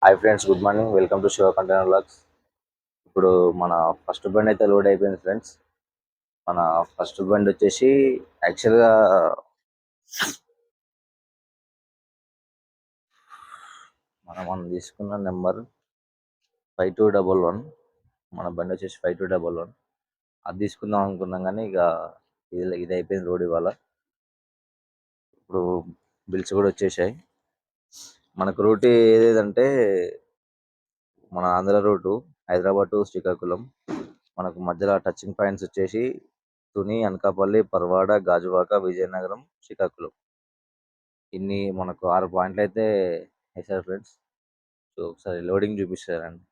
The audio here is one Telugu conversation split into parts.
Hi friends, good morning. Welcome to Shiva container vlogs. ఇప్పుడు మన ఫస్ట్ బండి అయితే లోడ్ అయిపోయింది ఫ్రెండ్స్. మన ఫస్ట్ బండి వచ్చేసి యాక్చువల్గా మనం తీసుకున్న నెంబర్ 5211. మన బండి వచ్చేసి 5211. అది తీసుకుందాం అనుకున్నాం కానీ ఇక ఇది అయిపోయింది రోడ్ ఇవాళ. ఇప్పుడు బిల్స్ కూడా వచ్చేసాయి. మనకు రూట్ ఏదేదంటే మన ఆంధ్ర రూటు హైదరాబాద్ టు శ్రీకాకుళం. మనకు మధ్యలో టచింగ్ పాయింట్స్ వచ్చేసి తుని, అనకాపల్లి, పర్వాడ, గాజువాక, విజయనగరం, శ్రీకాకుళం. ఇన్ని మనకు 6 పాయింట్లు అయితే వేసారు ఫ్రెండ్స్. సో ఒకసారి లోడింగ్ చూపిస్తారండి.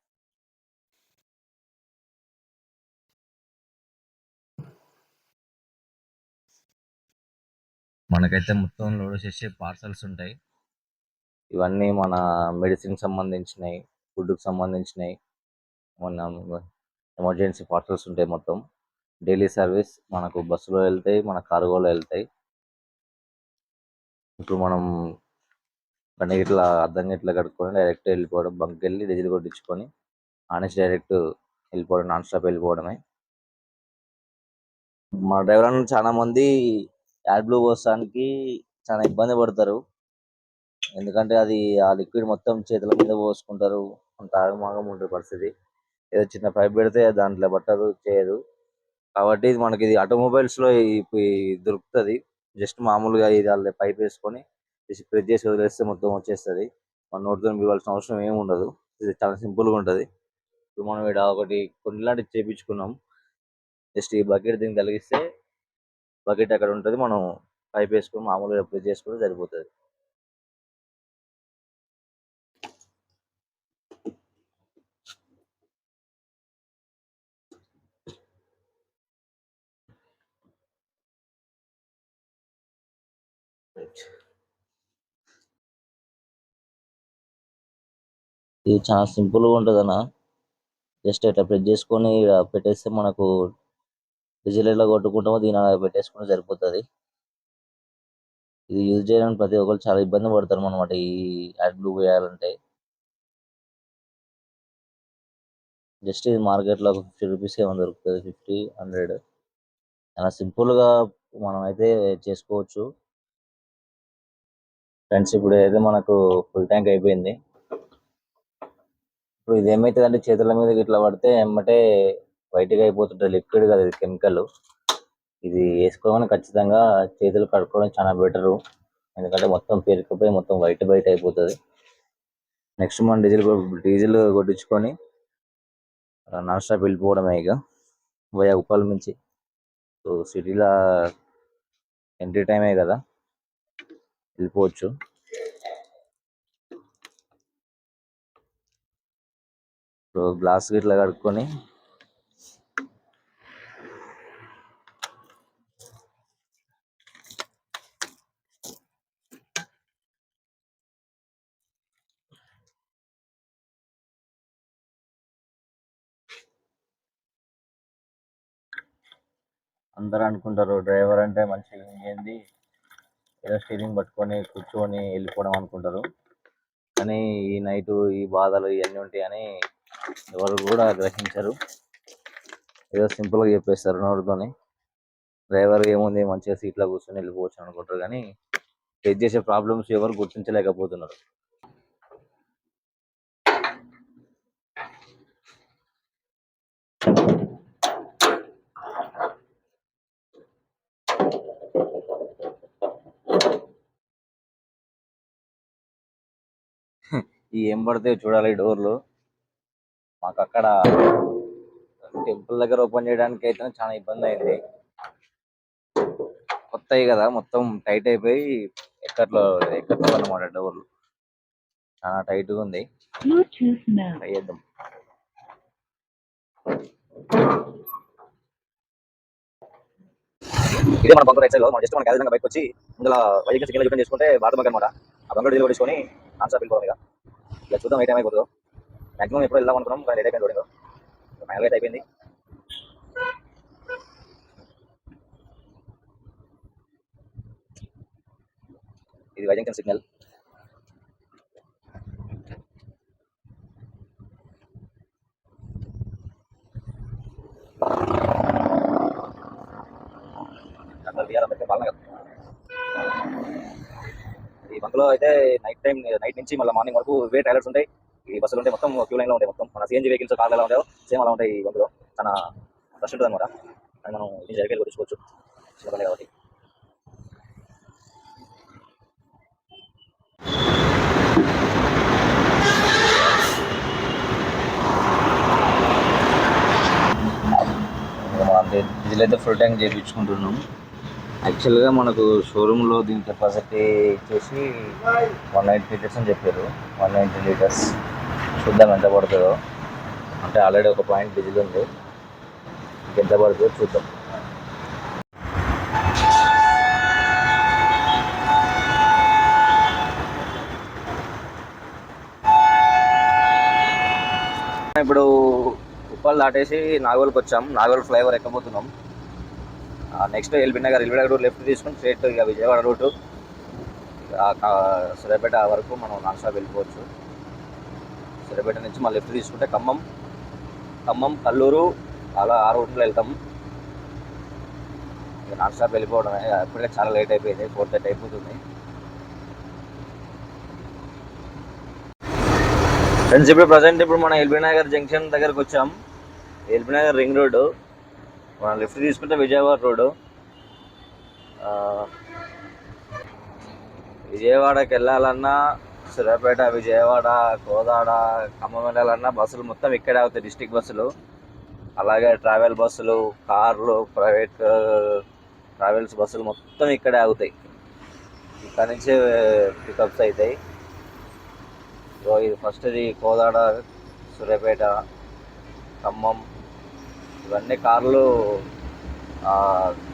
మనకైతే మొత్తం లోడ్ వచ్చేసి పార్సల్స్ ఉంటాయి. ఇవన్నీ మన మెడిసిన్కి సంబంధించినవి, ఫుడ్కి సంబంధించినవి, మన ఎమర్జెన్సీ పార్సల్స్ ఉంటాయి. మొత్తం డైలీ సర్వీస్ మనకు బస్సులో వెళ్తాయి, మన కార్గోలో వెళ్తాయి. ఇప్పుడు మనం బండి ఇట్లా అద్దం ఇట్లా కట్టుకొని డైరెక్ట్ వెళ్ళిపోవడం, బంక్కి వెళ్ళి డీజిల్ కొట్టించుకొని ఆనేసి డైరెక్ట్ వెళ్ళిపోవడం, నాన్ స్టాప్ వెళ్ళిపోవడమే. మా డ్రైవర్ అన్న చాలా మంది యాడ్ బ్లూ పోసానికి చాలా ఇబ్బంది పడతారు. ఎందుకంటే అది ఆ లిక్విడ్ మొత్తం చేతుల మీద పోసుకుంటారు. అంత ఆగమాగం ఉంటుంది పరిస్థితి. ఏదో చిన్న పైప్ పెడితే దాంట్లో పట్టదు, చేయదు. కాబట్టి ఇది మనకి ఇది ఆటోమొబైల్స్లో దొరుకుతుంది. జస్ట్ మామూలుగా ఇది వాళ్ళ పైప్ వేసుకొని ప్రెస్ చేసి వదిలేస్తే మొత్తం వచ్చేస్తుంది. మన నోటితో పిలవాల్సిన అవసరం ఏమి ఉండదు. ఇది చాలా సింపుల్గా ఉంటుంది. ఇప్పుడు మనం ఇక్కడ ఒకటి కొన్ని లాంటివి చేయించుకున్నాం. జస్ట్ ఈ బకెట్ దీన్ని కలిగిస్తే బకెట్ అక్కడ ఉంటుంది. మనం పైప్ వేసుకొని మామూలుగా ప్రెస్ చేసుకుంటే సరిపోతుంది. ఇది చాలా సింపుల్గా ఉంటుంది అన్న. జస్ట్ ఇట్లా ప్రెస్ చేసుకొని పెట్టేస్తే మనకు డీజిల్ ఎట్లా కొట్టుకుంటామో దీని అలా పెట్టేసుకుంటే సరిపోతుంది. ఇది యూజ్ చేయడానికి ప్రతి ఒక్కరు చాలా ఇబ్బంది పడతారు అనమాట. ఈ యాడ్ బ్లూ వేయాలంటే జస్ట్ ఇది మార్కెట్లో ఒక 50 రూపీస్కి ఏమైనా దొరుకుతుంది. 50, 100. చాలా సింపుల్గా మనం అయితే చేసుకోవచ్చు ఫ్రెండ్స్. ఇప్పుడు అయితే మనకు ఫుల్ ట్యాంక్ అయిపోయింది. ఇప్పుడు ఇది ఏమవుతుంది అంటే చేతుల మీద ఇట్లా పడితే ఎమ్మటే వైట్గా అయిపోతుంటుంది. లిక్విడ్ కదా, ఇది కెమికల్. ఇది వేసుకోవడానికి ఖచ్చితంగా చేతులు కడుక్కోవడం చాలా బెటరు. ఎందుకంటే మొత్తం పేరుకుపోయి మొత్తం వైట్ బయట అయిపోతుంది. నెక్స్ట్ మనం డీజిల్ కొట్టించుకొని నాన్ స్టాప్ వెళ్ళిపోవడమే ఇక పోయా ఉప్పల్ నుంచి. సో సిటీలో ఎంట్రీ టైమే కదా, వెళ్ళిపోవచ్చు. సో గ్లాస్ ఇట్లా కడుక్కొని అందరూ అనుకుంటారు డ్రైవర్ అంటే మంచిగా ఏంది ఏదో స్టీరింగ్ పట్టుకొని కూర్చొని వెళ్ళిపోవడం అనుకుంటారు. కానీ ఈ నైటు ఈ బాధలు ఇవన్నీ ఉంటాయని ఎవరు కూడా గ్రహించరు. ఏదో సింపుల్గా చెప్పేస్తారు నోటితోని. డ్రైవర్ ఏముంది మంచిగా సీట్లో కూర్చొని వెళ్ళిపోవచ్చు అనుకుంటారు. కానీ ఫేస్ చేసే ప్రాబ్లమ్స్ ఎవరు గుర్తించలేకపోతున్నారు. ఈ ఏం పడితే చూడాలి డోర్లు. మాకు అక్కడ టెంపుల్ దగ్గర ఓపెన్ చేయడానికి అయితే చాలా ఇబ్బంది అయింది. కొత్తవి కదా, మొత్తం టైట్ అయిపోయి ఎక్కట్లో అన్నమాట. డోర్లు చాలా టైట్గా ఉంది. ట్రై చేద్దాం. ఇదే మన బంక్ రైట్ సైడ్ లో మనం జస్ట్ మన క్యారేజ్ బైక్ వచ్చి ముందుల వైద్య సిగ్నల్ యూటర్న్ చేసుకుంటే భారత బంక్ అనమాట. ఆ బంక్ డీల్ కొట్టుకొని నాన్ స్టాప్ వెళ్ళిపోవాలి. ఇక చూద్దాం ఏ టైం అయిపోతుందో. మాక్సిమం ఎప్పుడు వెళ్దాం అనుకున్నాం కానీ లేట్ అయిపోయింది. లోడింగ్ ఫైనల్ అయితే అయిపోయింది. ఇది వైజంక్షన్ సిగ్నల్. వైజాగ్లో అయితే నైట్ నుంచి మళ్ళీ మార్నింగ్ వరకు ఇవే ట్రైలర్స్ ఉంటాయి. ఈ బస్సులు ఉంటాయి, మొత్తం క్యూ లైన్లో ఉంటాయి. మొత్తం మన సిఎన్జీ వెహికల్స్ కార్లు ఎలా ఉంటాయో సేమ్ అలా ఉంటాయి. ఈ బంకులో చాలా రష్ ఉంటుంది అనమాట. అది మనం ఈ జరిగే కొట్టుకోవచ్చు చిన్నపల్లి కాబట్టి. అంటే డీజిల్ అయితే ఫుల్ ట్యాంక్ చేయించుకుంటున్నాం. యాక్చువల్గా మనకు షోరూంలో దీని కెపాసిటీ వచ్చేసి 190 లీటర్స్ అని చెప్పారు. 190 లీటర్స్ చూద్దాం ఎంత పడుతుందో. అంటే ఆల్రెడీ ఒక పాయింట్ డీజిల్ ఉంది, ఎంత పడుతుందో చూద్దాం. ఇప్పుడు ఉప్పల్ దాటేసి నాగోల్కి వచ్చాం. నాగోల్ ఫ్లైఓవర్ ఎక్కబోతున్నాం. Next LB Nagar route left తీసుకుని స్ట్రేట్ ఇక విజయవాడ రూటు సూర్యాపేట వరకు మనం నాన్ స్టాప్ వెళ్ళిపోవచ్చు. సూర్యాపేట నుంచి మళ్ళీ లెఫ్ట్ తీసుకుంటే ఖమ్మం కల్లూరు అలా ఆ రూట్లో వెళ్తాం. ఇక నాన్ స్టాప్ వెళ్ళిపోవడమే. ఇప్పటికే చాలా లేట్ అయిపోయింది, 4:30 అయిపోతుంది. ఫ్రెండ్స్ ఇప్పుడు మనం ఎల్బీ నగర్ జంక్షన్ దగ్గరకు వచ్చాం. ఎల్బీ నగర్ రింగ్ రోడ్డు మనం లెఫ్ట్ తీసుకుంటే విజయవాడ రోడ్డు. విజయవాడకి వెళ్ళాలన్నా సూర్యాపేట, విజయవాడ, కోదాడ, ఖమ్మం వెళ్ళాలన్నా బస్సులు మొత్తం ఇక్కడే అవుతాయి. డిస్టిక్ బస్సులు, అలాగే ట్రావెల్ బస్సులు, కార్లు, ప్రైవేట్ ట్రావెల్స్ బస్సులు మొత్తం ఇక్కడే అవుతాయి. ఇక్కడ నుంచే పికప్స్ అవుతాయి. ఇది ఫస్ట్ది కోదాడ, సూర్యాపేట, ఖమ్మం, ఇవన్నీ కార్లు.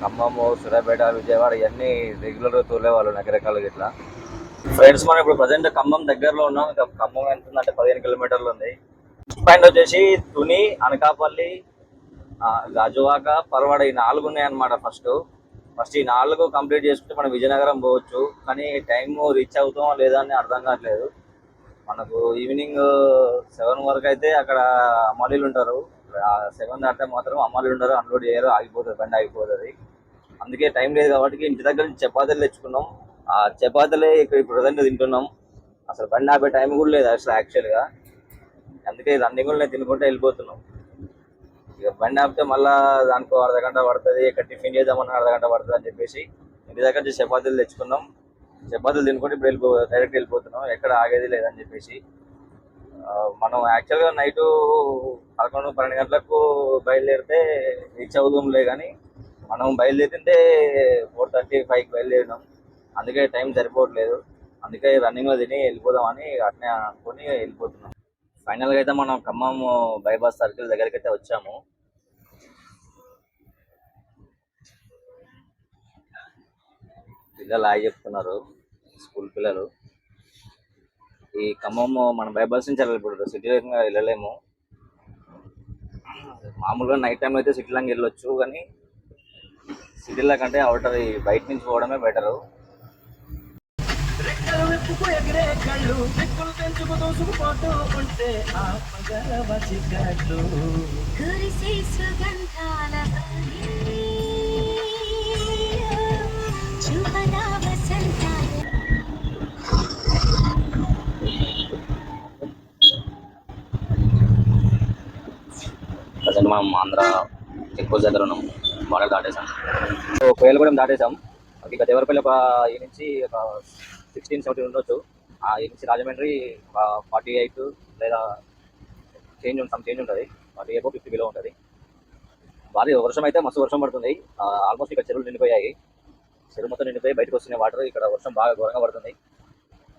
ఖమ్మము, సూర్యాపేట, విజయవాడ ఇవన్నీ రెగ్యులర్గా తోలేవాళ్ళు నగరకాలు ఇట్లా. ఫ్రెండ్స్ మనం ఇప్పుడు ప్రజెంట్ ఖమ్మం దగ్గరలో ఉన్నాం. ఖమ్మం ఎంత ఉందంటే 15 కిలోమీటర్లు ఉంది. పాయింట్ వచ్చేసి తుని, అనకాపల్లి, గాజువాక, పరవాడ ఈ 4 ఉన్నాయన్నమాట. ఫస్ట్ ఈ 4 కంప్లీట్ చేసుకుంటే మనం విజయనగరం పోవచ్చు. కానీ టైం రీచ్ అవుతాం లేదా అని అర్థం కావట్లేదు. మనకు ఈవినింగ్ 7 వరకు అయితే అక్కడ అమ్మాలీలు ఉంటారు. 7 దాటితే మాత్రం అమ్మాలీలు ఉంటారు, అన్లోడ్ చేయరు, ఆగిపోతుంది, బండి ఆగిపోతుంది. అందుకే టైం లేదు కాబట్టి ఇంటి దగ్గర నుంచి చపాతీలు తెచ్చుకున్నాం. ఆ చపాతీలే ఇప్పుడు ప్రజెంట్ తింటున్నాం. అసలు బండి ఆపే టైం కూడా లేదు అసలు యాక్చువల్గా. అందుకే రన్నింగ్ కూడా తినుకుంటూ వెళ్ళిపోతున్నాం. ఇక బండి ఆపితే మళ్ళీ దానికో అర్ధగంట పడుతుంది, ఇక్కడ టిఫిన్ చేద్దామన్నా అర్ధగంట పడుతుంది అని చెప్పేసి ఇంటి దగ్గర నుంచి చపాతీలు తెచ్చుకున్నాం. చపాతీలు తినుకుంటే ఇప్పుడు డైరెక్ట్ వెళ్ళిపోతున్నాం, ఎక్కడ ఆగేది లేదని చెప్పేసి. మనం యాక్చువల్గా నైటు 11-12 గంటలకు బయలుదేరితే రీచ్ అవుదాంలే, కానీ మనం బయలుదేరితే 4:35కి బయలుదేరినాం. అందుకే టైం సరిపోవట్లేదు. అందుకే రన్నింగ్లో తిని వెళ్ళిపోదామని అట్నే అనుకొని వెళ్ళిపోతున్నాం. ఫైనల్గా అయితే మనం ఖమ్మం బైపాస్ సర్కిల్ దగ్గరికి అయితే వచ్చాము. పిల్లలు ఆగి చెప్తున్నారు, స్కూల్ పిల్లలు. ఈ ఖమ్మం మనం బైపాస్ నుంచి ఇప్పుడు సిటీలో వెళ్ళలేము. మామూలుగా నైట్ టైం అయితే సిటీలోకి వెళ్ళొచ్చు, కానీ సిటీలో కంటే అవుటర్ బయట నుంచి పోవడమే బెటరు. ప్రజెంట్ మనం ఆంధ్ర చెక్ పోస్ట్ దగ్గర ఉన్నాం. బార్డర్ దాటేసాం. సో కోయలగూడెం దాటేసాం. ఇక దేవరపల్లి ఒక ఈ నుంచి ఒక 16-17 ఉండొచ్చు. ఈ నుంచి రాజమండ్రి 48 లేదా చేంజ్ ఉంటుంది. 48-50 కిలో ఉంటుంది. భారీ వర్షం అయితే మస్తు వర్షం పడుతుంది. ఆల్మోస్ట్ ఇక్కడ చెరువులు నిండిపోయాయి. చెరువు మొత్తం నిండిపోయి బయటకు వస్తున్నాయి వాటర్. ఇక్కడ వర్షం బాగా ఘోరంగా పడుతుంది.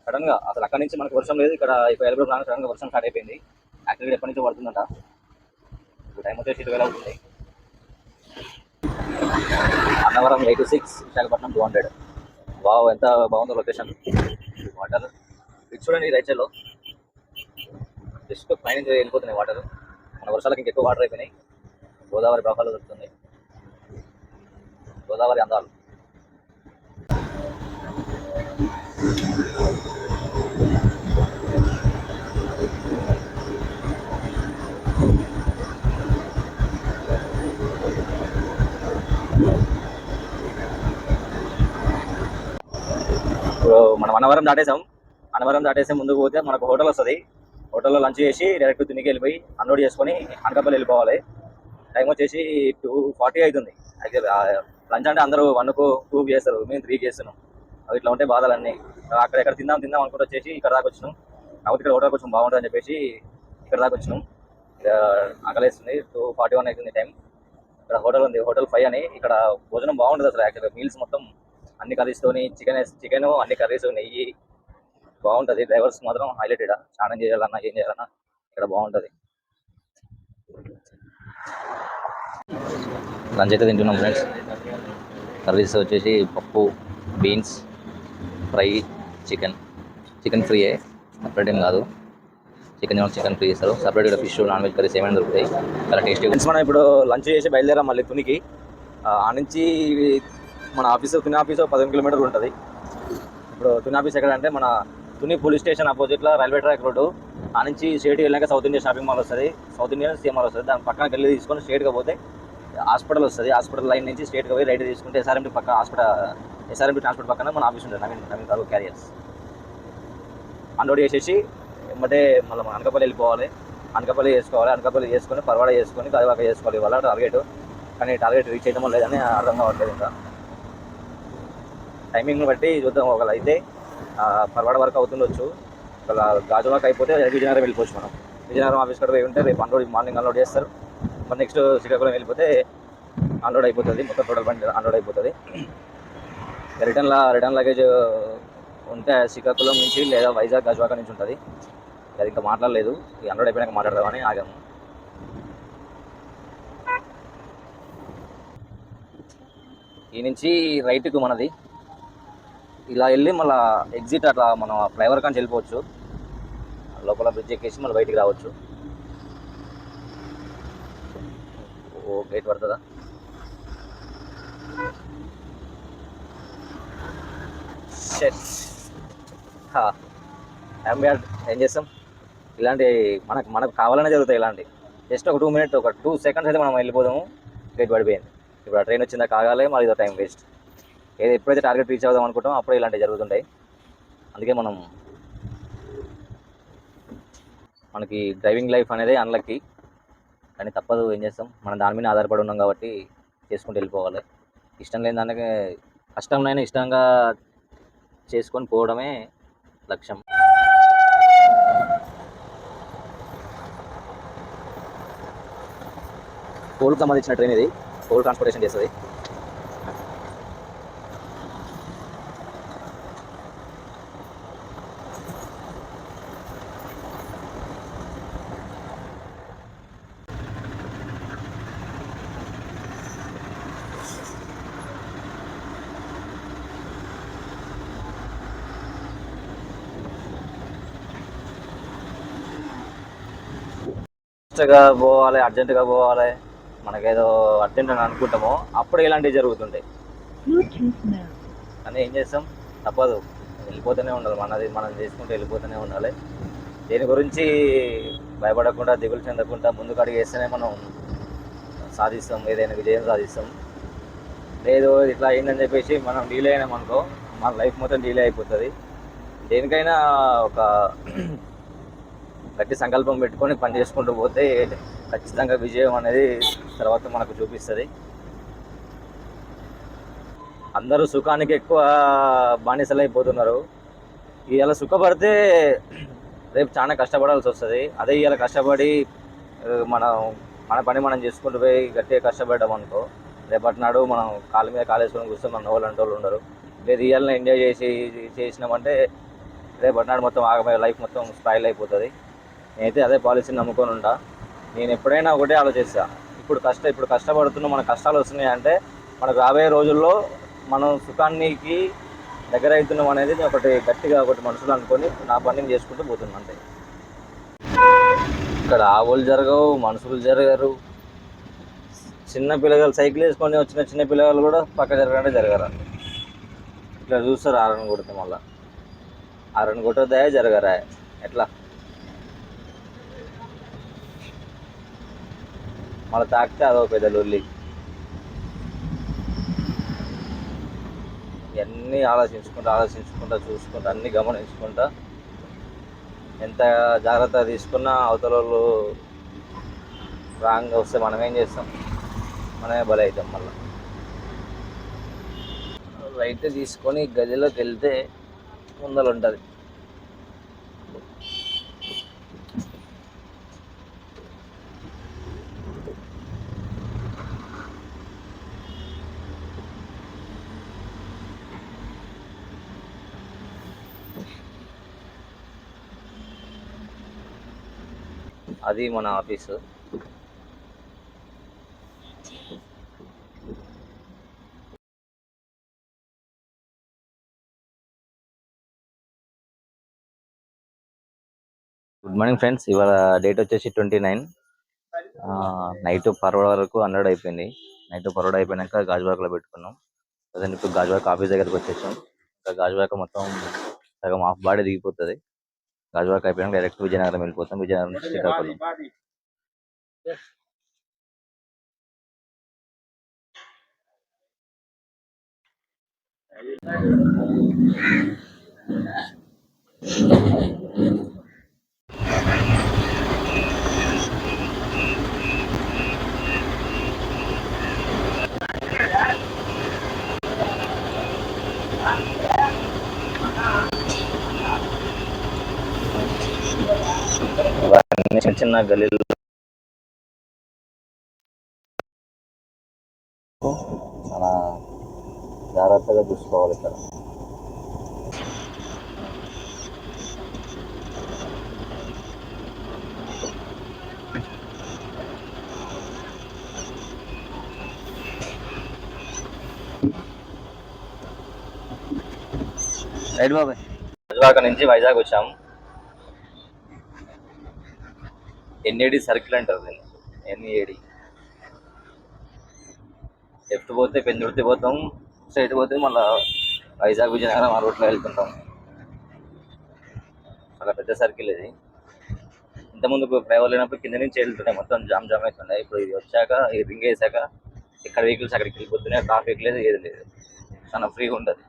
సడన్గా అసలు అక్కడి నుంచి మనకు వర్షం లేదు. ఇక్కడ కోయలగూడెం రాగానే సడన్గా వర్షం స్టార్ట్ అయిపోయింది. యాక్చువల్గా ఎప్పటి నుంచో పడుతుందంట. ఇప్పుడు టైం వచ్చేసి 12 అవుతుంది. అన్నవరం 86, విశాఖపట్నం 200. వావ్, ఎంత బాగుందో లొకేషన్. వాటర్ ఇది చూడండి, రైట్ సైడ్లో జస్ట్ పైన వెళ్ళిపోతున్నాయి వాటర్. మన వర్షాలకు ఇంకెక్కువ వాటర్ అయిపోయినాయి. గోదావరి ప్రవాహాలు దొరుకుతుంది, గోదావరి అందాలు. ఇప్పుడు మనం అన్నవరం దాటేసే ముందుకు పోతే మనకు హోటల్ వస్తుంది. హోటల్లో లంచ్ చేసి డైరెక్ట్ తునికి వెళ్ళిపోయి అన్లోడ్ చేసుకొని అనకాపల్లి వెళ్ళిపోవాలి. టైం వచ్చేసి 2:40 అవుతుంది. అయితే లంచ్ అంటే అందరూ 1కు 2 చేస్తారు, మేము 3 చేస్తున్నాం. ఇట్లా ఉంటే బాధలన్నీ. అక్కడెక్కడ తిందాం అనుకుంటూ వచ్చేసి ఇక్కడ దాకా వచ్చినాం. కాబట్టి ఇక్కడ హోటల్ కొంచెం బాగుంటుందని చెప్పేసి ఇక్కడ దాకా వచ్చినాం. ఆకలేస్తుంది. 2:41 అవుతుంది టైం. ఇక్కడ హోటల్ ఉంది, హోటల్ 5 అని. ఇక్కడ భోజనం బాగుంటుంది అసలు. యాక్చువల్గా మీల్స్ మొత్తం అన్ని కర్రీస్తోని చికెన్ అన్ని కర్రీస్, నెయ్యి బాగుంటుంది. డ్రైవర్స్ మాత్రం హైలైటెడ్. స్నానం చేయాలన్నా ఏం చేయాలన్నా ఇక్కడ బాగుంటుంది. లంచ్ అయితే తింటున్నాం ఫ్రెండ్స్. కర్రీస్ వచ్చేసి పప్పు, బీన్స్ ఫ్రై, చికెన్ ఫ్రీయే, సపరేట్ ఏం కాదు. చికెన్ ఫ్రీ ఇస్తారు. సపరేట్ ఇక్కడ ఫిష్, నాన్ వెజ్ కర్రీస్ ఏమైనా దొరుకుతాయి. చాలా టేస్టీ. మనం ఇప్పుడు లంచ్ చేసి బయలుదేరాం మళ్ళీ తునికి. ఆ నుంచి మన తుని ఆఫీసు 15 కిలోమీటర్లు ఉంటుంది. ఇప్పుడు తుని ఆఫీస్ ఎక్కడంటే మన తుని పోలీస్ స్టేషన్ ఆపోజిట్లో రైల్వే ట్రాక్ రోడ్డు. ఆ నుంచి స్ట్రేట్కి వెళ్ళాక సౌత్ ఇండియా షాపింగ్ మాల్ వస్తుంది, సౌత్ ఇండియన్ సిఎంఆర్ వస్తుంది. దాని పక్కన వెళ్ళి తీసుకొని స్ట్రేట్గా పోతే హాస్పిటల్ వస్తుంది. హాస్పిటల్ లైన్ నుంచి స్ట్రేట్గా పోయి రైట్ తీసుకుంటే ఎస్ఆర్ఎంటీ ట్రాన్స్పోర్ట్ పక్కన మన ఆఫీస్ ఉంటుంది, నవీన్ కారు క్యారియర్స్. అన్లోడ్ చేసేసి మళ్ళీ మనం అనకాపల్లి వెళ్ళిపోవాలి. అనకాపల్లి చేసుకొని పర్వాడ చేసుకొని గదివాక చేసుకోవాలి. ఇవాళ టార్గెట్. కానీ టార్గెట్ రీచ్ చేయడం లేదని అర్థం కావట్లేదు. ఇంకా టైమింగ్ని బట్టి చూద్దాం. ఒకవేళ అయితే పర్వాడ వరకు అవుతుండొచ్చు. ఒకవేళ గాజువాక అయిపోతే విజయనగరం వెళ్ళిపోవచ్చు. మనం విజయనగరం ఆఫీస్ కూడా పోయి ఉంటే రేపు మార్నింగ్ అన్లోడ్ చేస్తారు. మరి నెక్స్ట్ శ్రీకాకుళం వెళ్ళిపోతే అన్లోడ్ అయిపోతుంది. మొత్తం టోటల్ బండి అన్లోడ్ అయిపోతుంది. రిటర్న్ లగేజ్ ఉంటే శ్రీకాకుళం నుంచి లేదా వైజాగ్ గాజువాక నుంచి ఉంటుంది. అది ఇంకా మాట్లాడలేదు. ఈ అన్లోడ్ అయిపోయాక మాట్లాడదామని ఆగాము. ఈ నుంచి రైట్కు మనది ఇలా వెళ్ళి మళ్ళీ ఎగ్జిట్ అట్లా మనం ఫ్లైఓవర్ కానీ వెళ్ళిపోవచ్చు. లోపల బ్రిడ్జ్ ఎక్కేసి మళ్ళీ బయటికి రావచ్చు. ఓ గేట్ పడుతుందా? ఏం చేస్తాం, ఇలాంటి మనకు కావాలనే జరుగుతాయి. ఇలాంటి జస్ట్ ఒక 2 minutes, ఒక 2 seconds అయితే మనం వెళ్ళిపోదాము. గేట్ పడిపోయింది. ఇప్పుడు ఆ ట్రైన్ వచ్చిందా కాగాలి, మరి ఇదో టైం వేస్ట్. ఎప్పుడైతే టార్గెట్ రీచ్ అవుదాం అనుకుంటామో అప్పుడే ఇలాంటివి జరుగుతుంటాయి. అందుకే మనకి డ్రైవింగ్ లైఫ్ అనేది అన్లక్కీ. కానీ తప్పదు, ఏం చేస్తాం. మనం దాని మీద ఆధారపడి ఉన్నాం కాబట్టి చేసుకుంటూ వెళ్ళిపోవాలి. ఇష్టం లేని దానికి కష్టంనైనా ఇష్టంగా చేసుకొని పోవడమే లక్ష్యం. కోల్కి సంబంధించిన ట్రైన్ ఇది. కోల్ ట్రాన్స్పోర్టేషన్ చేస్తుంది. అర్జెంటుగా పోవాలి, మనకేదో అర్జెంట్ అని అనుకుంటామో అప్పుడు ఇలాంటివి జరుగుతుంటాయి. కానీ ఏం చేస్తాం, తప్పదు, వెళ్ళిపోతూనే ఉండాలి. మనం చేసుకుంటూ వెళ్ళిపోతూనే ఉండాలి. దీని గురించి భయపడకుండా, దిగులు చెందకుండా ముందుకు అడుగు వేస్తేనే మనం సాధిస్తాం, ఏదైనా విజయం సాధిస్తాం. లేదు ఇట్లా అయిందని చెప్పేసి మనం డీలే అయినామనుకో, మన లైఫ్ మొత్తం డీలే అయిపోతుంది. దేనికైనా ఒక గట్టి సంకల్పం పెట్టుకొని పని చేసుకుంటూ పోతే ఖచ్చితంగా విజయం అనేది తర్వాత మనకు చూపిస్తుంది. అందరూ సుఖానికి ఎక్కువ బానిసలైపోతున్నారు. ఇవాళ సుఖపడితే రేపు చాలా కష్టపడాల్సి వస్తుంది. అదే ఇవాళ కష్టపడి మన పని మనం చేసుకుంటూ పోయి గట్టిగా కష్టపడ్డాం అనుకో, రేపటి నాడు మనం కాళ్ళ మీద కాలేసుకొని కూర్చొని మన వాళ్ళంటి వాళ్ళు ఉండరు. లేదు ఇవాళ ఎంజాయ్ చేసినామంటే రేపటి నాడు మొత్తం ఆగమయ్యే లైఫ్ మొత్తం స్పాయిల్ అయిపోతుంది. నేనైతే అదే పాలసీని నమ్ముకొని ఉంటా. నేను ఎప్పుడైనా ఒకటే ఆలోచిస్తా, ఇప్పుడు కష్టపడుతున్నాం, మన కష్టాలు వస్తున్నాయి అంటే మనకు రాబోయే రోజుల్లో మనం సుఖానికి దగ్గర అవుతున్నాం అనేది ఒకటి గట్టిగా మనసులో అనుకొని నా పని చేసుకుంటూ పోతున్నాం అంతే. ఇక్కడ ఆవులు జరగవు, మనుషులు జరగరు. చిన్న పిల్లగాలు సైకిల్ వేసుకొని వచ్చిన చిన్న పిల్లగాలు కూడా పక్క జరగాలంటే జరగరా. ఇట్లా చూస్తారు ఆరని కొడితే, మళ్ళీ ఆరని కొట్టద్దా జరగరా, ఎట్లా మళ్ళీ తాకితే అదో పెద్ద లొల్లి. ఇవన్నీ అన్నీ ఆలోచించుకుంటా చూసుకుంటా అన్నీ గమనించుకుంటా ఎంత జాగ్రత్త తీసుకున్నా అవతల వాళ్ళు రాంగ్ వస్తే మనం ఏం చేస్తాం, మనమే బలి అవుతాం. మళ్ళీ రైట్ తీసుకొని గదిలోకి వెళ్తే ముందర ఉంటుంది. అది మన ఆఫీసు. Good morning friends. ఇవాళ డేట్ వచ్చేసి 29. నైట్ పరోడ వరకు 100 అయిపోయింది. నైట్ పరోడ అయిపోయినాక గాజువాకలో పెట్టుకున్నాం. ప్రజెంట్ ఇప్పుడు గాజువాక ఆఫీస్ దగ్గరకు వచ్చేసాం. ఇంకా గాజువాక మొత్తం సగం హాఫ్ బాడీ దిగిపోతుంది. గాజువాక అయిపోయినాక డైరెక్ట్ విజయనగరం వెళ్ళిపోతాం. విజయనగరం నుంచి శ్రీకాకుళం. చిన్న చిన్న గలీలు చాలా జాగ్రత్తగా చూసుకోవాలి ఇక్కడ. రైట్ బాబాయ్. గాజువాక నుంచి వైజాగ్ వచ్చాము. ఎన్ఏడి సర్కిల్ అంటారు దీన్ని. ఎన్ఏడి లెఫ్ట్ పోతే పెందుర్తి పోతాం, స్ట్రైట్ పోతే మళ్ళీ వైజాగ్ విజయనగరం ఆ రూట్లో వెళ్తుంటాం. చాలా పెద్ద సర్కిల్ ఇది. ఇంతకుముందు డ్రైవర్ లేనప్పుడు కింద నుంచి వెళ్తున్నాయి, మొత్తం జామ్ అవుతుండే. ఇప్పుడు ఇది వచ్చాక, ఈ రింగ్ వేసాక ఇక్కడ వెహికల్స్ అక్కడికి వెళ్ళిపోతున్నాయి. ట్రాఫిక్ లేదు, ఏది లేదు, చాలా ఫ్రీగా ఉంటుంది.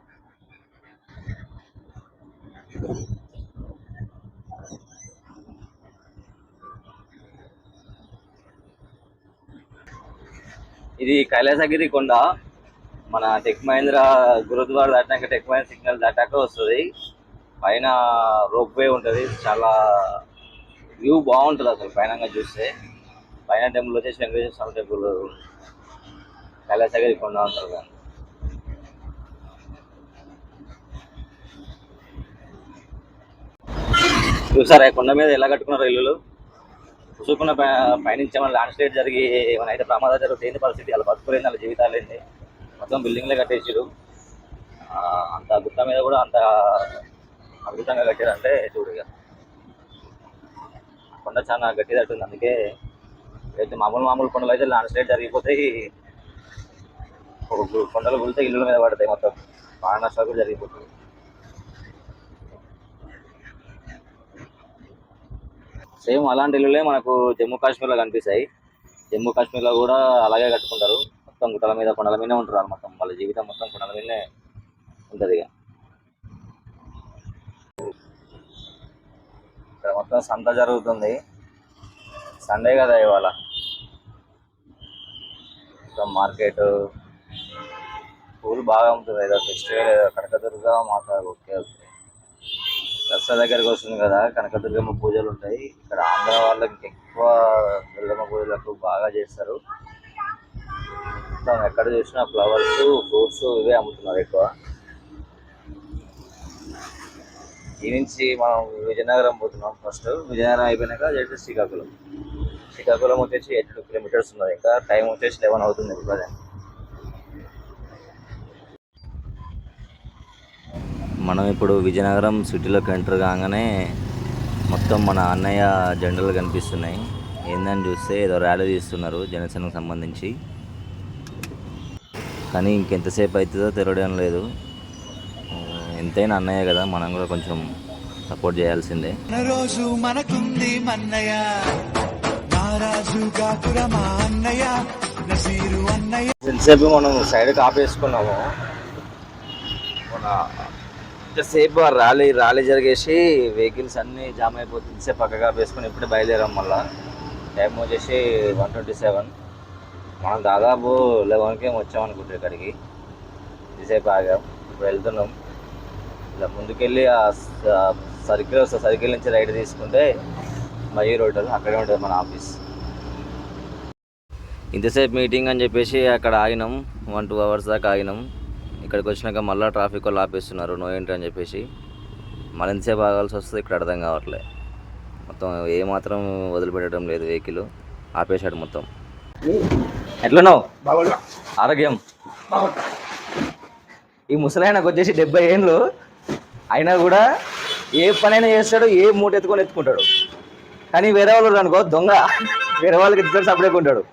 ఇది కైలాసగిరి కొండ. మన టెక్ మహేంద్ర గురుద్వార దాటాక, టెక్ మహేంద్ర సిగ్నల్ దాటాక వస్తుంది. పైన రోప్ వే ఉంటుంది. చాలా వ్యూ బాగుంటుంది అసలు పైన చూస్తే. పైన టెంపుల్ వచ్చేసి వెంకటేశ్వర స్వామి టెంపుల్, కైలాసగిరి కొండ అంటారు కానీ. చూసారా కొండ మీద ఎలా కట్టుకున్నారు ఇల్లులు. చూసుకున్న పైనుంచి ఏమైనా ల్యాండ్ స్లైడ్ జరిగి ఏమైనా అయితే ప్రమాదాలు జరిగితే ఏంటి పరిస్థితి, అలా బతుకులేని వాళ్ళ జీవితాలు ఏంటి. మొత్తం బిల్డింగ్లే కట్టేసారు. అంత గుట్ట మీద కూడా అంత అద్భుతంగా కట్టారంటే చూడుగా. కొండ చాలా గట్టిగా ఉంటుంది. అందుకే అయితే మామూలు కొండలు అయితే ల్యాండ్ స్లైడ్ జరిగిపోతాయి, కొండలు కూలితే ఇల్లుల మీద పడతాయి, మొత్తం ప్రాణ నష్టాలు కూడా జరిగిపోతుంది. సేమ్ అలాంటి ఇల్లులే మనకు జమ్మూ కాశ్మీర్లో కనిపిస్తాయి. జమ్మూ కాశ్మీర్లో కూడా అలాగే కట్టుకుంటారు. మొత్తం గుట్టల మీద కొండల మీదనే ఉంటారు. మొత్తం వాళ్ళ జీవితం మొత్తం కొండల మీదనే ఉంటుంది. ఇక్కడ మొత్తం సంత జరుగుతుంది. సండే కదా ఇవాళ. మొత్తం మార్కెట్, పూలు బాగా ఉంటుంది. ఏదో ఫెస్టివల్, ఏదో కనకదుర్గ మాత. ఓకే ఓకే, దసరా దగ్గరకు వస్తుంది కదా, కనకదుర్గమ్మ పూజలు ఉంటాయి ఇక్కడ. ఆంధ్ర వాళ్ళకి ఎక్కువ దుర్గమ్మ పూజలకు బాగా చేస్తారు. మొత్తం ఎక్కడ చూసినా ఫ్లవర్స్, ఫ్రూట్స్ ఇవే అమ్ముతున్నారు ఎక్కువ. ఈ నుంచి మనం విజయనగరం పోతున్నాం. ఫస్ట్ విజయనగరం అయిపోయినాక జస్ట్ శ్రీకాకుళం. శ్రీకాకుళం వచ్చేసి 82 కిలోమీటర్స్ ఉన్నది. ఇంకా టైం వచ్చేసి 11 అవుతుంది ఇప్పుడు. మనం ఇప్పుడు విజయనగరం సిటీలోకి ఎంటర్ కాగానే మొత్తం మన అన్నయ్య జెండాలు కనిపిస్తున్నాయి. ఏందని చూస్తే ఏదో ర్యాలీ తీస్తున్నారు జనసేనకు సంబంధించి. కానీ ఇంకెంతసేపు అవుతుందో తెలియడం లేదు. ఎంతైనా అన్నయ్య కదా, మనం కూడా కొంచెం సపోర్ట్ చేయాల్సిందే. ఎంతసేపు మనం సైడ్కి ఆపేసుకున్నాము. మన సేపు ర్యాలీ జరిగేసి వెహికల్స్ అన్నీ జామ్ అయిపోతుంది. సేపు పక్కగా వేసుకొని ఇప్పుడే బయలుదేరాం. మళ్ళీ టైం వచ్చేసి 1:27. మనం దాదాపు 11కి వచ్చామనుకుంటే ఇక్కడికి. ఇంతసేపు ఆగాం, ఇప్పుడు వెళ్తున్నాం. ఇలా ముందుకెళ్ళి ఆ సర్కిల్ నుంచి రైట్ తీసుకుంటే మయూర్ హోటల్ అక్కడే ఉంటుంది మన ఆఫీస్. ఇంతసేపు మీటింగ్ అని చెప్పేసి అక్కడ ఆగినాం. 1-2 అవర్స్ దాకా ఆగినాం. ఇక్కడికి వచ్చినాక మళ్ళీ ట్రాఫిక్ వాళ్ళు ఆపేస్తున్నారు నో ఎంట్రీ అని చెప్పేసి. మళ్ళీ ఎంతసేపు ఆగాల్సి వస్తుంది ఇక్కడ అర్థం కావట్లే. మొత్తం ఏమాత్రం వదిలిపెట్టడం లేదు, వెహికల్ ఆపేశాడు మొత్తం. ఎట్లున్నావు? ఆరోగ్యం? ఈ ముసలాయనకు వచ్చేసి 70 ఏళ్ళు అయినా కూడా ఏ పనైనా చేస్తాడు, ఏ మూట ఎత్తుకుంటాడు. కానీ వేరే వాళ్ళు అనుకో దొంగ, వేరే వాళ్ళకి ఇద్దరు సపరేట్గా ఉంటాడు.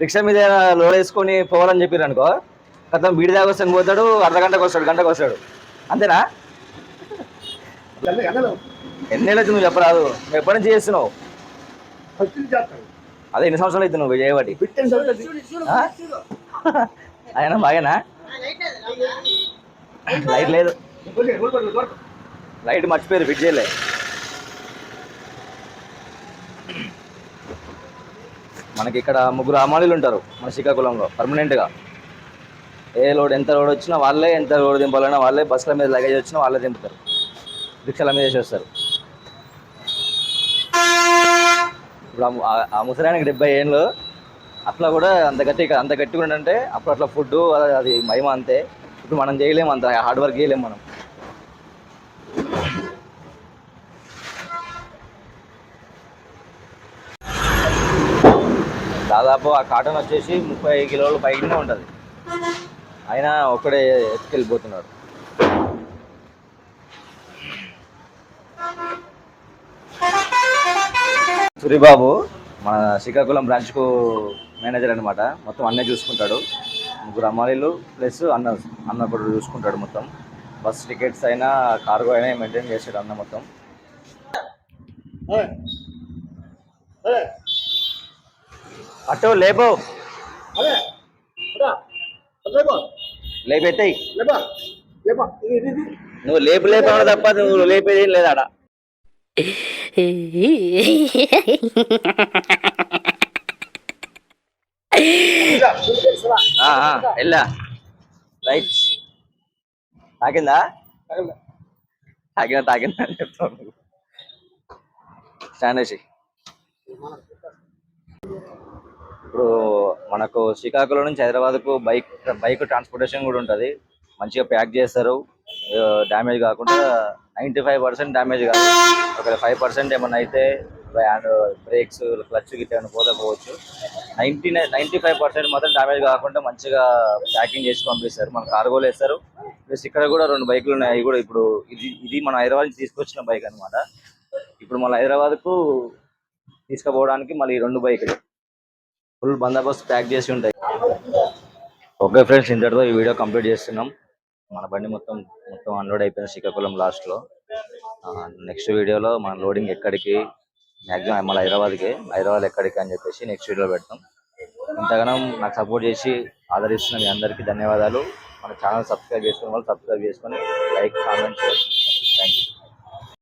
రిక్షా మీద లోడ్ వేసుకొని పోవాలని చెప్పారు అనుకో, కథం బీడి దాకా వస్తాను పోతాడు, అర్ధగంటకు వస్తాడు, గంటకు వస్తాడు. అంతేనా? ఎన్నేళ్ళు నువ్వు చెప్పరాదు, నువ్వు ఎప్పటి నుంచి చేస్తున్నావు? అదే ఎన్ని సంవత్సరాలు అయితే నువ్వు చేయబట్టి? ఆయన బాగేనా? లైట్ లేదు, లైట్ మర్చిపోయారు, ఫిట్ చేయలే. మనకి ఇక్కడ 3 అమ్మాయిలు ఉంటారు మన శ్రీకాకుళంలో పర్మనెంట్గా. ఎంత లోడ్ వచ్చినా వాళ్ళే, ఎంత లోడ్ దింపాలన్నా వాళ్ళే, బస్సుల మీద లగేజ్ వచ్చినా వాళ్ళే దింపుతారు, రిక్షాల మీద వేసి వస్తారు. ఇప్పుడు ఆ ముసలాయనకి 70 ఏళ్ళు, అట్లా కూడా అంత గట్టిగా ఉండంటే అప్పుడు అట్లా ఫుడ్ అది మహిమ అంతే. ఇప్పుడు మనం చేయలేము, అంత హార్డ్ వర్క్ చేయలేము మనం. దాదాపు ఆ కాటన్ వచ్చేసి 30 కిలోల పైనే ఉంటుంది. అయినా ఒక్కడే ఎత్తుకెళ్ళిపోతున్నాడు. సూరిబాబు మన శ్రీకాకుళం బ్రాంచ్కు మేనేజర్ అనమాట. మొత్తం అన్నీ చూసుకుంటాడు. 3 అమ్మాయిలు ప్లస్ అన్న కూడా చూసుకుంటాడు మొత్తం. బస్ టికెట్స్ అయినా కార్గో అయినా మెయింటైన్ చేస్తాడు అన్న మొత్తం. అటు లేపు, లేపెత్తాయి. నువ్వు లేపు తప్ప నువ్వు లేపేది ఏం లేదా? వెళ్ళా రైట్. తాకిందా? తాకిందా అని చెప్తాను. స్టాండ్ వేసి ఇప్పుడు మనకు శ్రీకాకుళం నుంచి హైదరాబాద్కు బైక్ ట్రాన్స్పోర్టేషన్ కూడా ఉంటుంది. మంచిగా ప్యాక్ చేస్తారు, డ్యామేజ్ కాకుండా. 95% డ్యామేజ్ కాదు. ఒకవేళ 5% ఏమన్నా అయితే బ్రేక్స్, క్లచ్ గిట్ట ఏమైనా పోవచ్చు. 95% మాత్రం డ్యామేజ్ కాకుండా మంచిగా ప్యాకింగ్ చేసి పంపిస్తారు. మన కార్గోలు వేస్తారు. ప్లస్ ఇక్కడ కూడా 2 బైకులు ఉన్నాయి. అవి కూడా ఇప్పుడు ఇది మన హైదరాబాద్ నుంచి తీసుకొచ్చిన బైక్ అనమాట. ఇప్పుడు మన హైదరాబాద్కు తీసుకుపోవడానికి మళ్ళీ 2 బైకులు ఫుల్ బందోబస్తు ప్యాక్ చేసి ఉంటాయి. ఓకే ఫ్రెండ్స్, ఇంతటితో ఈ వీడియో కంప్లీట్ చేస్తున్నాం. మన బండి మొత్తం అన్లోడ్ అయిపోయింది శ్రీకాకుళం లాస్ట్లో. నెక్స్ట్ వీడియోలో మన లోడింగ్ ఎక్కడికి, మ్యాక్సిమం మన హైదరాబాద్ ఎక్కడికి అని చెప్పేసి నెక్స్ట్ వీడియోలో పెడతాం. ఇంతగానో నాకు సపోర్ట్ చేసి ఆదరిస్తున్న మీ అందరికీ ధన్యవాదాలు. మన ఛానల్ సబ్స్క్రైబ్ చేసుకుని వాళ్ళు సబ్స్క్రైబ్ చేసుకొని like, comment, share. Thank you.